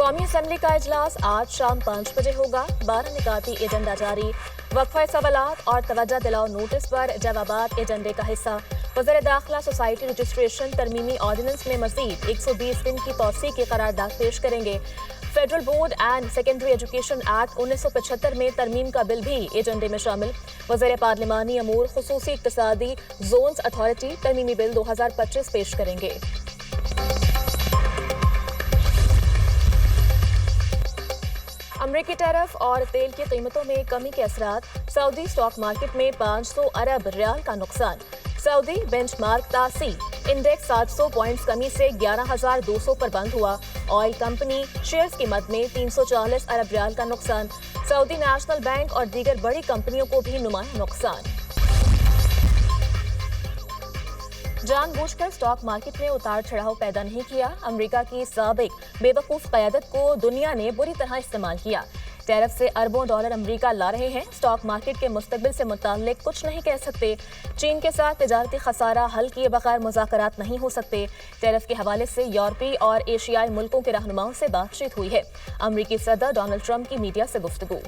कौमी असम्बली का इजलास आज शाम 5 बजे होगा। 12 निकाती एजेंडा जारी। वक्फा सवालात और तवज्जो दिलाओ नोटिस पर जवाबात एजेंडे का हिस्सा। वज़ीर दाखिला सोसाइटी रजिस्ट्रेशन तरमीमी ऑर्डिनेंस में मजीद 120 दिन की तौसीक की करारदाद पेश करेंगे। Federal board and secondary education act 1975 में तरमीम का बिल भी एजेंडे में शामिल। वज़ीर पार्लिमानी अमूर खुसूसी इक्तिसादी जोन्स अथॉरिटी तरमीमी बिल 2025 पेश करेंगे। अमरीकी टैरिफ और तेल की कीमतों में कमी के असरात। सऊदी स्टॉक मार्केट में 500 अरब रियाल का नुकसान। सऊदी बेंचमार्क तासी इंडेक्स 700 पॉइंट्स कमी से 11,200 पर बंद हुआ। ऑयल कंपनी शेयर्स कीमत में 340 अरब रियाल का नुकसान। सऊदी नेशनल बैंक और दीगर बड़ी कंपनियों को भी नुमाया नुकसान। जानबूझकर स्टॉक मार्केट में उतार चढ़ाव पैदा नहीं किया। अमेरिका की साबिक बेवकूफ क़यादत को दुनिया ने बुरी तरह इस्तेमाल किया। टैरिफ से अरबों डॉलर अमेरिका ला रहे हैं। स्टॉक मार्केट के मुस्तकबिल से मुताल्लिक कुछ नहीं कह सकते। चीन के साथ तिजारती खसारा हल किए बगैर मुज़ाकरात नहीं हो सकते। टैरिफ के हवाले से यूरोपीय और एशियाई मुल्कों के रहनुमाओं से बातचीत हुई है। अमेरिकी सदर डोनाल्ड ट्रंप की मीडिया से गुफ्तगू।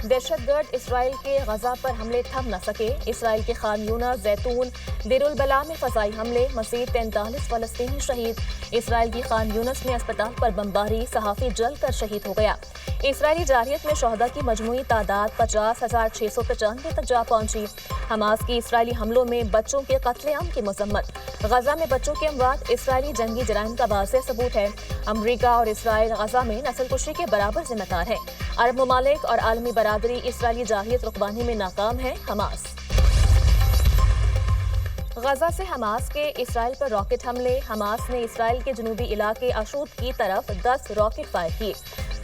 दहशतगर्द इसराइल के गजा पर हमले थम न सके। इसराइल के खान यूनिस, जैतून, देरुल बला में फजाई हमले, मज़ीद 43 फ़लस्तीनी शहीद। इसराइल की खान यूनिस में अस्पताल पर बमबारी, सहाफ़ी जल कर शहीद हो गया। इसराइली जारहियत में शहदा की मजमूई तादाद 50,695 तक जा पहुंची। हमास की इसराइली हमलों में बच्चों के कत्लेआम की मजम्मत। गजा में बच्चों की अमवात इसराइली जंगी जराइम का वाज़ेह सबूत है। अमरीका और इसराइल गजा में नस्लकुशी के बराबर जिम्मेदार हैं। अरब ममालिक और आलमी बरादरी इसराइली जारहियत रुकवाने में नाकाम है। हमास गजा से हमास के इसराइल पर रॉकेट हमले। हमास ने इसराइल के जनूबी इलाके अशूद की तरफ 10 रॉकेट फायर किए।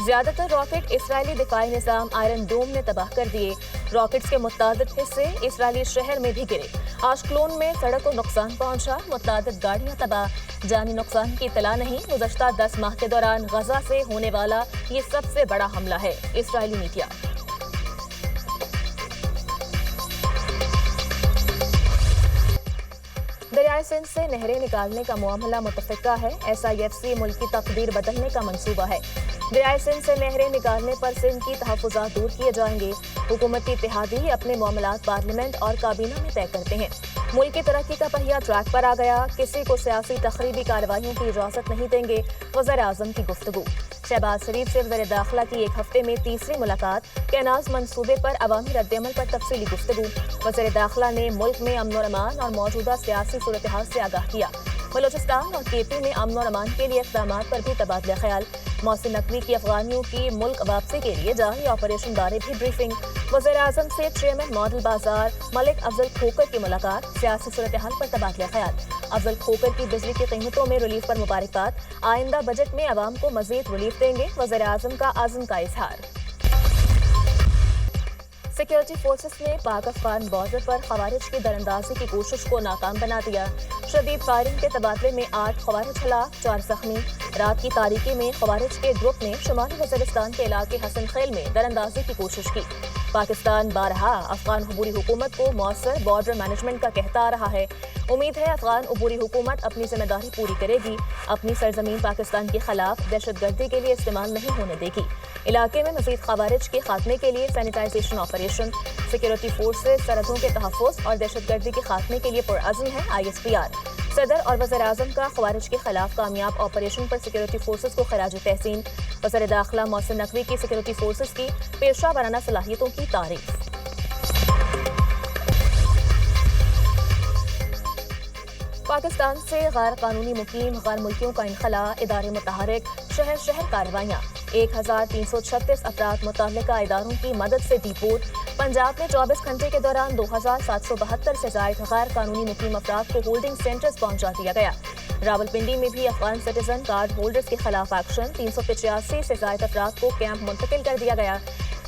ज्यादातर रॉकेट इसराइली दिफाई निज़ाम आयरन डोम ने तबाह कर दिए। रॉकेट्स के मुतादिद हिस्से इसराइली शहर में भी गिरे। आशक्लोन में सड़क को नुकसान पहुंचा, मुतादिद गाड़ियां तबाह। जानी नुकसान की इतला नहीं। गुज़श्ता 10 माह के दौरान गजा से होने वाला ये सबसे बड़ा हमला है। इसराइली मीडिया दरियाए सिंध से नहरें निकालने का मामला मुतफ़िका है। SIFC मुल्क की तकदीर बदलने का मंसूबा है। दरियाए सिंध से नहरें निकालने पर सिंध की तहफ़्फ़ुज़ात दूर किए जाएंगे। हुकूमती इत्तेहादी अपने मामलात पार्लियामेंट और काबीना में तय करते हैं। मुल्क की तरक्की का पहिया ट्रैक पर आ गया। किसी को सियासी तखरीबी कार्रवाइयों की इजाज़त नहीं देंगे। वज़ीर आज़म की गुफ्तगू। शहबाज शरीफ से वज़ीर दाखिला की एक हफ्ते में तीसरी मुलाकात। कैनाज मंसूबे पर अवामी रद्दअमल पर तफसीली गुफ्तगू। वज़ीर दाखिला ने मुल्क में अमन और अमान और मौजूदा सियासी सूरत हाल से आगाह किया। बलोचिस्तान और KP में अमन और अमान के लिए इक़दामात पर भी तबादला ख्याल। मोहसिन नकवी की अफगानियों की मुल्क वापसी के लिए जारी ऑपरेशन बारे भी ब्रीफिंग। वज़ीर आज़म से चेयरमैन मॉडल बाजार मलिक अफजल खोकर की मुलाकात। सियासी सूरत हाल पर तबादला ख्याल। अफजल खोकर की बिजली की कीमतों में रिलीफ पर मुबारकबाद। आइंदा बजट में अवाम को मजीद रिलीफ देंगे। वज़ीर आज़म का आज़म का इजहार। सिक्योरिटी फोर्सेस ने पाक अफगान बॉर्डर पर खवारिज की दरअंदाजी की कोशिश को नाकाम बना दिया। शदीद फायरिंग के तबादले में 8 खवारिज हलाक, 4 जख्मी। रात की तारीकी में खवारिज के ग्रुप ने शुमाली वज़ीरिस्तान के इलाके हसन खेल में दरअंदाजी की कोशिश की। पाकिस्तान बारहा अफगान अबूरी हुकूमत को मौसर बॉर्डर मैनेजमेंट का कहता आ रहा है। उम्मीद है अफगान अबूरी हुकूमत अपनी जिम्मेदारी पूरी करेगी। अपनी सरजमीन पाकिस्तान के खिलाफ दहशतगर्दी के लिए इस्तेमाल नहीं होने देगी। इलाके में मज़ीद खवारिज के खात्मे के लिए सैनिटाइजेशन ऑपरेशन। सिक्योरिटी फोर्सेस सरहदों के तहफ़्फ़ुज़ और दहशतगर्दी के खात्मे के लिए पुरअज़्म है। ISPR सदर और वज़ीर आज़म का खवारिज के खिलाफ कामयाब ऑपरेशन पर सिक्योरिटी फोर्सेस को खराज तहसीन। वज़ीर दाखिला मोहसिन नकवी की सिक्योरिटी फोर्सेस की पेशा वाराना सलाहियतों की तारीफ। पाकिस्तान से गैर कानूनी मुकीम गैर मुल्कियों का इनखला, इदारे मुतहरिक, शहर शहर कार्रवाइयाँ। 1336 अफराद मुतल्लिका इदारों की मदद से डिपोर्ट। पंजाब में 24 घंटे के दौरान 2772 से ज़ायद गैर कानूनी मुकीम अफराद को होल्डिंग सेंटर्स पहुंचा दिया गया। रावलपिंडी में भी अफगान सिटीजन कार्ड होल्डर्स के खिलाफ एक्शन। 385 से ज़ायद अफराद को कैंप मुंतकिल कर दिया गया।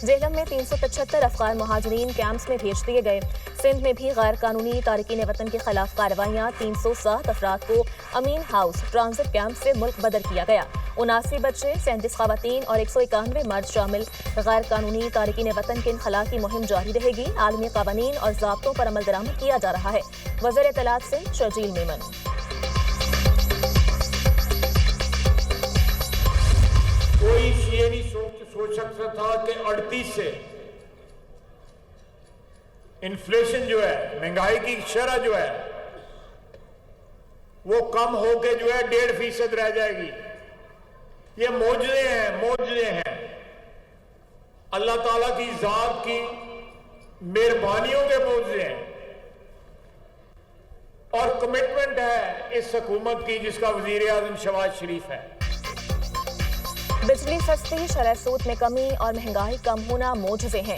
जेहलम में 375 अफगान मुहाजिरीन कैंप्स में भेज दिए गए। सिंध में भी गैर कानूनी तारिकीन वतन के खिलाफ कार्रवाइयाँ। 307 अफराद को अमीन हाउस ट्रांजिट कैंप से मुल्क बदर किया गया। 79 बच्चे, 37 खवातीन और 191 मर्द शामिल। गैर कानूनी तारिकीन वतन के इनखला की मुहिम जारी रहेगी। आलमी कावानीन और ज़ाब्तों पर अमल दरामद किया जा रहा है। वज़ीर इत्तलात सिंध शर्जील मेमन। کوئی یہ نہیں سوچ سکتا تھا کہ 38 سے انفلیشن جو ہے، مہنگائی کی شرح جو ہے وہ کم ہو کے جو ہے 1.5% رہ جائے گی۔ یہ معجزے ہیں اللہ تعالیٰ کی ذات کی مہربانیوں کے معجزے ہیں، اور کمٹمنٹ ہے اس حکومت کی جس کا وزیر اعظم شہباز شریف ہے۔ بجلی سستی، شرح سود میں کمی اور مہنگائی کم ہونا معجزے ہیں۔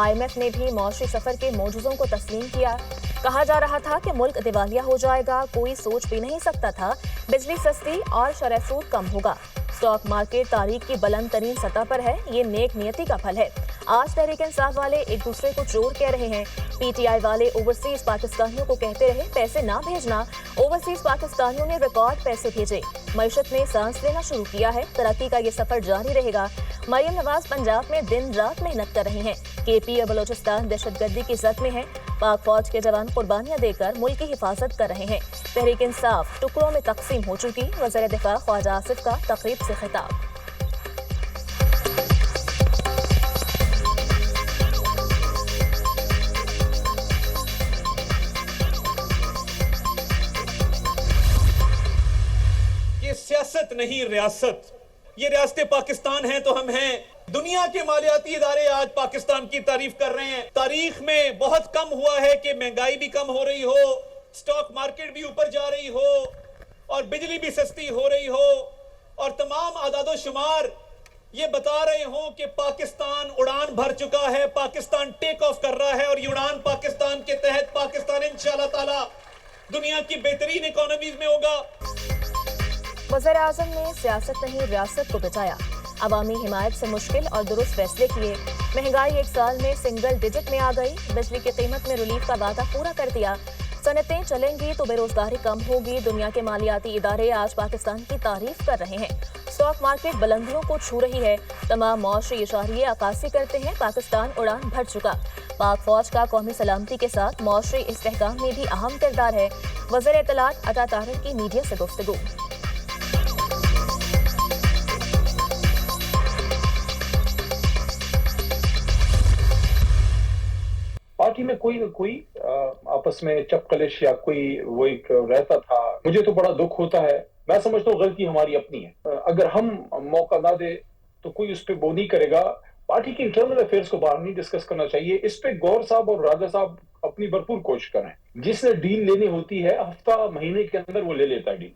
IMF نے بھی معاشی سفر کے معجزوں کو تسلیم کیا۔ کہا جا رہا تھا کہ ملک دیوالیہ ہو جائے گا، کوئی سوچ بھی نہیں سکتا تھا بجلی سستی اور شرح سود کم ہوگا۔ اسٹاک مارکیٹ تاریخ کی بلند ترین سطح پر ہے، یہ نیک نیتی کا پھل ہے۔ آج تحریک انصاف والے ایک دوسرے کو چور کہہ رہے ہیں، PTI والے اوورسیز پاکستانیوں کو کہتے رہے پیسے نہ بھیجنا، اوورسیز پاکستانیوں نے ریکارڈ پیسے بھیجے۔ معیشت نے سانس لینا شروع کیا ہے، ترقی کا یہ سفر جاری رہے گا۔ مریم نواز پنجاب میں دن رات محنت کر رہی ہیں، KP اور بلوچستان دہشت گردی کی زد میں ہیں، پاک فوج کے جوان قربانیاں دے کر ملک کی حفاظت کر رہے ہیں۔ تحریک انصاف ٹکڑوں میں تقسیم ہو چکی، وزیر دفاع خواجہ آصف کا تقریب سے خطاب۔ یہ سیاست نہیں ریاست، یہ ریاست پاکستان ہیں تو ہم ہیں۔ دنیا کے مالیاتی ادارے آج پاکستان کی تعریف کر رہے ہیں۔ تاریخ میں بہت کم ہوا ہے کہ مہنگائی بھی کم ہو رہی ہو، سٹاک مارکیٹ بھی اوپر جا رہی ہو، اور بجلی بھی سستی ہو رہی ہو، اور تمام اعداد و شمار یہ بتا رہے ہوں کہ پاکستان اڑان بھر چکا ہے، پاکستان ٹیک آف کر رہا ہے، اور یہ اڑان پاکستان کے تحت پاکستان انشاءاللہ تعالی دنیا کی بہترین اکانومیز میں ہوگا۔ وزیر اعظم نے سیاست نہیں ریاست کو بچایا، عوامی حمایت سے مشکل اور درست فیصلے کیے۔ مہنگائی ایک سال میں سنگل ڈیجٹ میں آ گئی، بجلی کی قیمت میں ریلیف کا وعدہ پورا کر دیا۔ صنعتیں چلیں گی تو بے روزگاری کم ہوگی، دنیا کے مالیاتی ادارے آج پاکستان کی تعریف کر رہے ہیں۔ اسٹاک مارکیٹ بلندیوں کو چھو رہی ہے، تمام معاشی اشاریے عکاسی کرتے ہیں، پاکستان اڑان بھر چکا۔ پاک فوج کا قومی سلامتی کے ساتھ معاشی استحکام میں بھی اہم کردار ہے۔ وزیر اطلاعات عطا طاہر کی میڈیا سے گفتگو۔ پارٹی میں کوئی نہ کوئی آپس میں چپکلش یا کوئی وہ ایک رہتا تھا۔ مجھے تو بڑا دکھ ہوتا ہے، میں سمجھتا ہوں غلطی ہماری اپنی ہے۔ اگر ہم موقع نہ دے تو کوئی اس پہ وہ نہیں کرے گا۔ پارٹی کی انٹرنل افیئرز کو باہر نہیں ڈسکس کرنا چاہیے، اس پہ گور صاحب اور راجہ صاحب اپنی بھرپور کوشش کریں۔ جس نے ڈیل لینی ہوتی ہے ہفتہ مہینے کے اندر وہ لے لیتا ہے ڈیل۔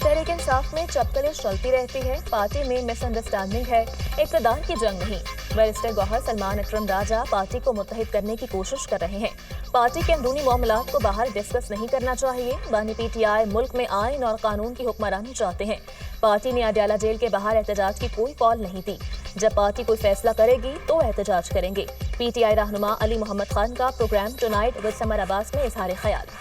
تحریک انصاف میں چپکلش چلتی رہتی ہے، پارٹی میں مس انڈرسٹینڈنگ ہے، اقتدار کی جنگ نہیں۔ بیرسٹر گوہر سلمان اکرم راجہ پارٹی کو متحد کرنے کی کوشش کر رہے ہیں۔ پارٹی کے اندرونی معاملات کو باہر ڈسکس نہیں کرنا چاہیے۔ بانی PTI ملک میں آئین اور قانون کی حکمرانی چاہتے ہیں۔ پارٹی نے اڈیالہ جیل کے باہر احتجاج کی کوئی کال نہیں دی۔ جب پارٹی کوئی فیصلہ کرے گی تو احتجاج کریں گے۔ PTI رہنما علی محمد خان کا پروگرام ٹونائٹ ود سمر عباس میں اظہار خیال۔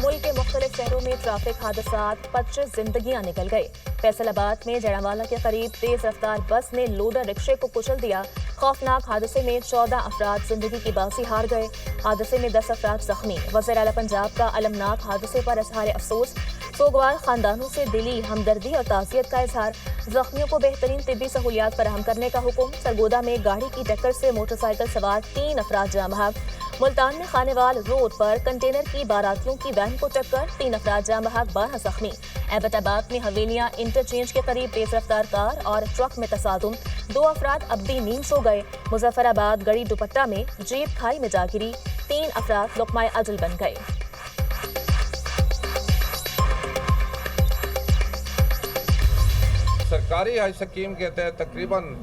ملک کے مختلف شہروں میں ٹریفک حادثات، 25 زندگیاں نکل گئے۔ فیصل آباد میں جڑاوالا کے قریب تیز رفتار بس نے لوڈر رکشے کو کچل دیا۔ خوفناک حادثے میں 14 افراد زندگی کی باسی ہار گئے۔ حادثے میں 10 افراد زخمی۔ وزیر اعلیٰ پنجاب کا المناک حادثے پر اظہار افسوس، سوگوار خاندانوں سے دلی ہمدردی اور تعزیت کا اظہار۔ زخمیوں کو بہترین طبی سہولیات فراہم کرنے کا حکم۔ سرگودا میں گاڑی کی ٹکر سے موٹر سائیکل سوار 3 افراد جاں بحق۔ ملتان میں خانیوال روڈ پر کنٹینر کی باراتیوں کی وین کو ٹکر، 3 افراد جاں بحق، 12 زخمی۔ ایبٹ آباد میں حویلیاں انٹرچینج کے قریب تیز رفتار کار اور ٹرک میں تصادم، 2 افراد ابدی نیند سو گئے۔ مظفر آباد گڑی دوپٹہ میں جیپ کھائی میں جا گری، 3 افراد لقمۂ اجل بن گئے۔ سرکاری حج سکیم کے تحت تقریباً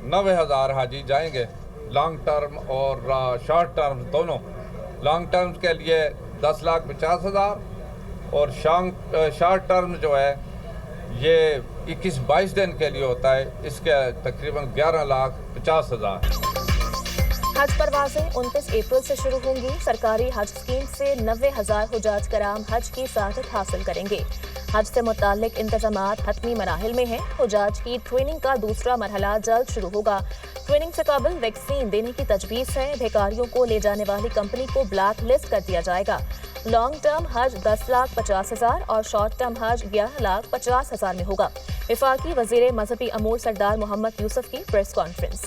90,000 حاجی جائیں گے، لانگ ٹرم اور شارٹ ٹرم دونوں۔ لانگ ٹرم کے لیے 10,50,000 اور شارٹ ٹرم جو ہے یہ 21-22 دن کے لیے ہوتا ہے، اس کے تقریباً 11,50,000۔ हज परवाजें 29 अप्रैल से शुरू होंगी। सरकारी हज स्कीम से 90,000 हुजाज कराम हज की सआदत हासिल करेंगे। हज से मुताल्लिक इंतजामात हतमी मराहिल में हैं। हुजाज की ट्रेनिंग का दूसरा मरहला जल्द शुरू होगा। ट्रेनिंग से कबल वैक्सीन देने की तजवीज़ है। बेकारियों को ले जाने वाली कंपनी को ब्लैक लिस्ट कर दिया जाएगा। लॉन्ग टर्म हज 10,50,000 और शॉर्ट टर्म हज 11,50,000 में होगा। वफाकी वज़ीर मजहबी अमूर सरदार मोहम्मद यूसुफ की प्रेस कॉन्फ्रेंस।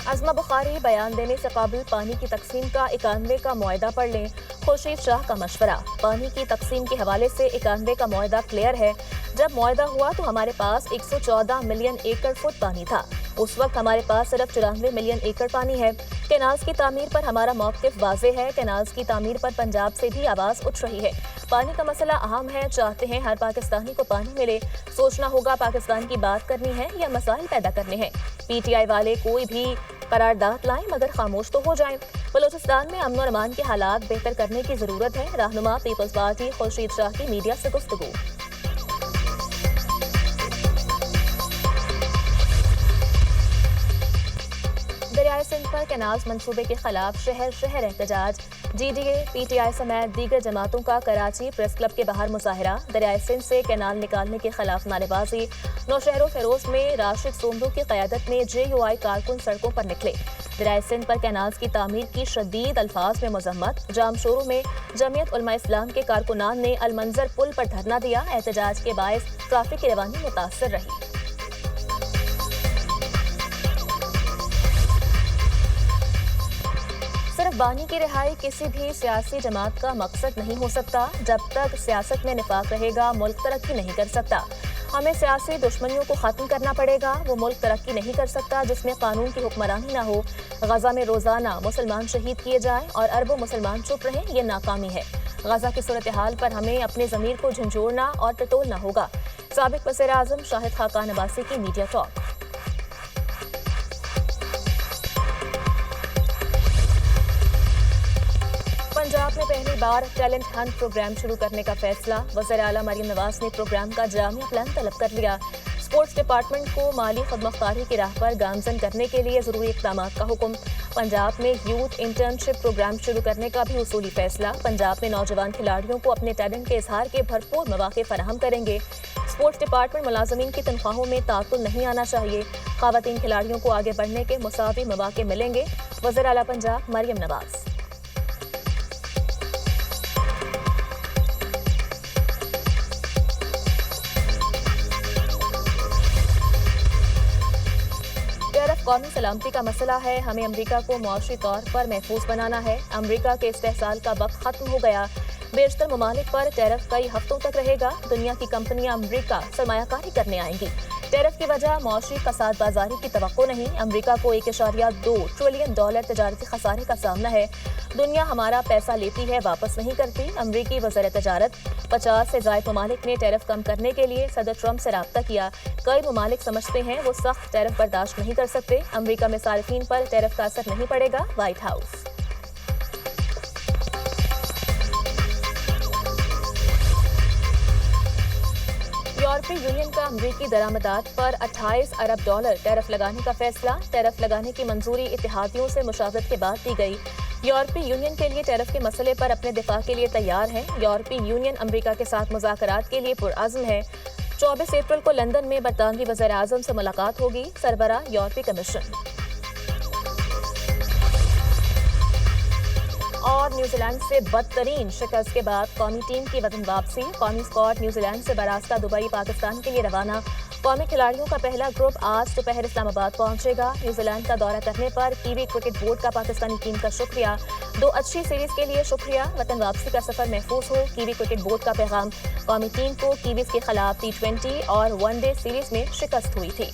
अज़मा बुखारी बयान देने से काबिल पानी की तकसीम का 91 का मुआहदा पढ़ लें। खुर्शीद शाह का मशवरा। पानी की तकसीम के हवाले से 91 का मुआहदा क्लियर है। जब मुआहदा हुआ तो हमारे पास 114 मिलियन एकड़ फुट पानी था। उस वक्त हमारे पास सिर्फ 94 मिलियन एकड़ पानी है। कैनाल्स की तामीर पर हमारा मौक़िफ़ वाज़ेह है। कैनाल्स की तामीर पर पंजाब से भी आवाज़ उठ रही है। पानी का मसला अहम है। चाहते हैं हर पाकिस्तानी को पानी मिले। सोचना होगा पाकिस्तान की बात करनी है या मसाइल पैदा करने हैं। PTI वाले कोई भी करारदाद लाएं मगर खामोश तो हो जाएं। बलूचिस्तान में अमन और अमान के हालात बेहतर करने की जरूरत है। रहनुमा पीपल्स पार्टी खुर्शीद शाह की मीडिया से गुफ्तगू। दरियाए सिंध पर कैनाल्स मंसूबे के खिलाफ शहर शहर एहतजाज। GDA, PTI समेत दीगर जमातों का कराची प्रेस क्लब के बाहर मुजाहरा। दरियाए सिंध से कैनाल निकालने के खिलाफ नारेबाजी। नौशहरों फेरोज में राशिद सोमरू की क़यादत में JUI कारकुन सड़कों पर निकले। दरियाए सिंध पर कैनाल्स की तामीर की शदीद अल्फाज में मजम्मत। जामशोरू में जमीयत उलमा इस्लाम के कारकुनान ने अलमंजर पुल पर धरना दिया। एहतजाज के बायस ट्रैफिक की रवानी मुतासर रही। सिर्फ बानी की रिहाई किसी भी सियासी जमात का मकसद नहीं हो सकता। जब तक सियासत में निफाक रहेगा मुल्क तरक्की नहीं कर सकता। हमें सियासी दुश्मनियों को ख़त्म करना पड़ेगा। वो मुल्क तरक्की नहीं कर सकता जिसमें कानून की हुक्मरानी ना हो। गजा में रोज़ाना मुसलमान शहीद किए जाएं और अरबों मुसलमान चुप रहें, ये नाकामी है। गजा की सूरत हाल पर हमें अपने ज़मीर को झंझोड़ना और टटोलना होगा। साबिक़ वज़ीर आज़म शाहिद खाकान अब्बासी की मीडिया टॉक। पंजाब में पहली बार टैलेंट हंट प्रोग्राम शुरू करने का फैसला। वज़ीर आला मरियम नवाज ने प्रोग्राम का जामिया प्लान तलब कर लिया। स्पोर्ट्स डिपार्टमेंट को माली खुदमुख्तारी की राह पर गामजन करने के लिए ज़रूरी इक़दामात का हुक्म। पंजाब में यूथ इंटर्नशिप प्रोग्राम शुरू करने का भी उसूली फैसला। पंजाब में नौजवान खिलाड़ियों को अपने टैलेंट के इजहार के भरपूर मौक़े फराहम करेंगे। स्पोर्ट्स डिपार्टमेंट मुलाजमीन की तनख्वाहों में तातुल नहीं आना चाहिए। ख़वातीन खिलाड़ियों को आगे बढ़ने के मुसावी मौक़े मिलेंगे। वज़ीर आला पंजाब मरियम नवाज। कौमी सलामती का मसला है। हमें अमरीका को मुआशी तौर पर महफूज बनाना है। अमरीका के इस्तेहसाल का वक्त खत्म हो गया। बेशतर ममालिक पर टैरिफ कई हफ्तों तक रहेगा। दुनिया की कंपनियां अमरीका सरमायाकारी करने आएंगी। टैरिफ की वजह मुआशी कसाद बाजारी की तवक्को नहीं। अमरीका को $1.2 ट्रिलियन तजारती खसारे का सामना है। दुनिया हमारा पैसा लेती है, वापस नहीं करती। अमरीकी वज़ीर तजारत। 50 से ज़ायद ममालिक ने टैरिफ कम करने के लिए सदर ट्रंप से राब्ता किया। कई ममालिक समझते हैं वो सख्त टैरिफ बर्दाश्त नहीं कर सकते। अमरीका में सारिफीन पर टैरिफ का असर नहीं पड़ेगा। White house. यूरोपीय यूनियन का अमरीकी दरामदात पर $28 अरब टैरिफ लगाने का फैसला। टैरिफ लगाने की मंजूरी इत्तेहादियों से मुशावरत के बाद दी गई। यूरोपीय यूनियन के लिए टैरिफ के मसले पर अपने दिफा के लिए तैयार है। यूरोपीय यूनियन अमरीका के साथ मुज़ाकरात के लिए पुरअज़्म है। 24 अप्रैल को लंदन में बरतानवी वज़ीर आज़म से मुलाकात होगी। सरबरा यूरोपीय कमीशन। और न्यूजीलैंड से बदतरीन शिकस्त के बाद कौमी टीम की वतन वापसी। कौमी स्क्वाड न्यूजीलैंड से बरास्ता दुबई पाकिस्तान के लिए रवाना। कौमी खिलाड़ियों का पहला ग्रुप आज दोपहर इस्लामाबाद पहुंचेगा। न्यूजीलैंड का दौरा करने पर कीवी क्रिकेट बोर्ड का पाकिस्तानी टीम का शुक्रिया। 2 अच्छी सीरीज के लिए शुक्रिया। वतन वापसी का सफर महफूज हो, कीवी क्रिकेट बोर्ड का पैगाम। कौमी टीम को कीवीज के खिलाफ T20 और वनडे सीरीज में शिकस्त हुई थी।